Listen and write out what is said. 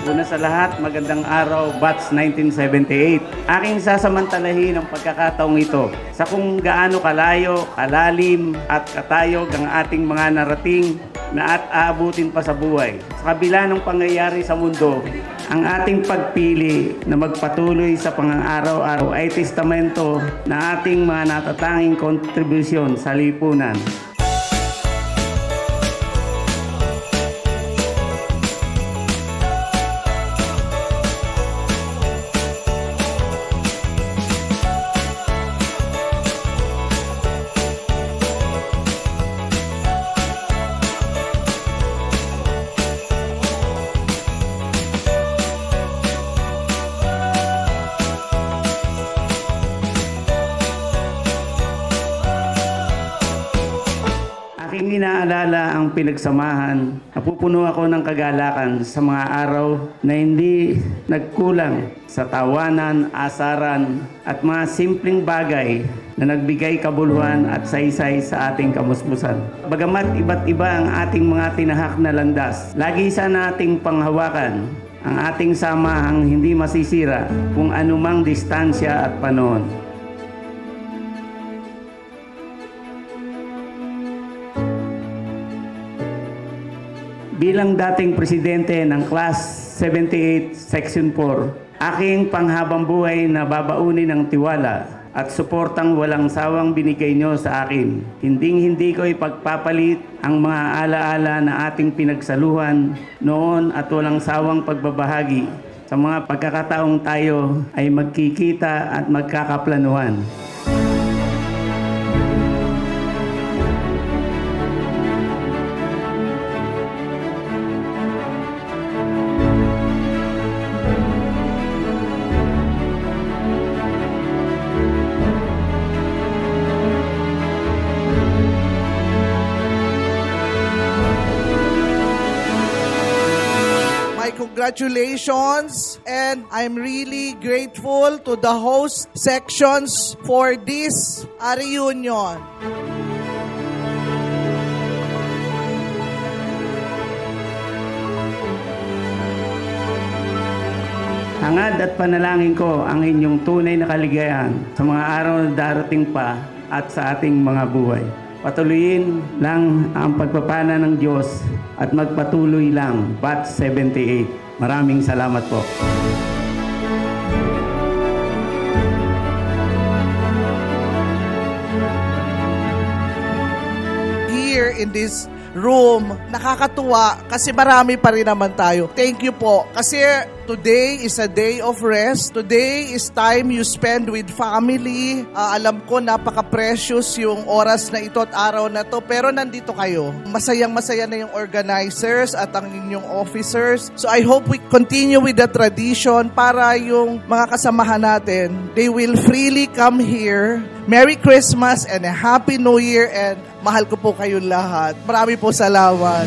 Una sa lahat, magandang araw, Batch 1978. Aking sasamantalahin ang pagkakataong ito sa kung gaano kalayo, kalalim at katayog ang ating mga narating na at aabutin pa sa buhay. Sa kabila ng pangyayari sa mundo, ang ating pagpili na magpatuloy sa pang-araw-araw ay testamento na ating mga natatanging kontribusyon sa lipunan. Aking inaalala ang pinagsamahan. Napupuno ako ng kagalakan sa mga araw na hindi nagkulang sa tawanan, asaran at mga simpleng bagay na nagbigay kabuluhan at saysay sa ating kamusmusan. Bagamat iba't iba ang ating mga tinahak na landas, lagi sa nating panghawakan ang ating samahang hindi masisira kung anumang distansya at panahon. Bilang dating presidente ng Class 78 Section 4, aking panghabang buhay na babaunin ng tiwala at suportang walang sawang binigay nyo sa akin. Hinding-hindi ko ipagpapalit ang mga alaala na ating pinagsaluhan noon at walang sawang pagbabahagi sa mga pagkakataong tayo ay magkikita at magkakaplanuhan. Congratulations, and I'm really grateful to the host sections for this reunion. Hangad at panalangin ko ang inyong tunay na kaligayahan sa mga araw na darating pa at sa ating mga buhay. Patuloyin lang ang pagpapala ng Diyos at magpatuloy lang, Batch 78. Maraming salamat po. Here in this room, nakakatuwa kasi marami pa rin naman tayo. Thank you po. Kasi today is a day of rest. Today is time you spend with family. Alam ko, napaka-precious yung oras na ito at araw na to. Pero nandito kayo. Masayang-masaya na yung organizers at ang inyong officers. So I hope we continue with the tradition para yung mga kasamahan natin, they will freely come here. Merry Christmas and a Happy New Year, and mahal ko po kayong lahat. Marami po salamat.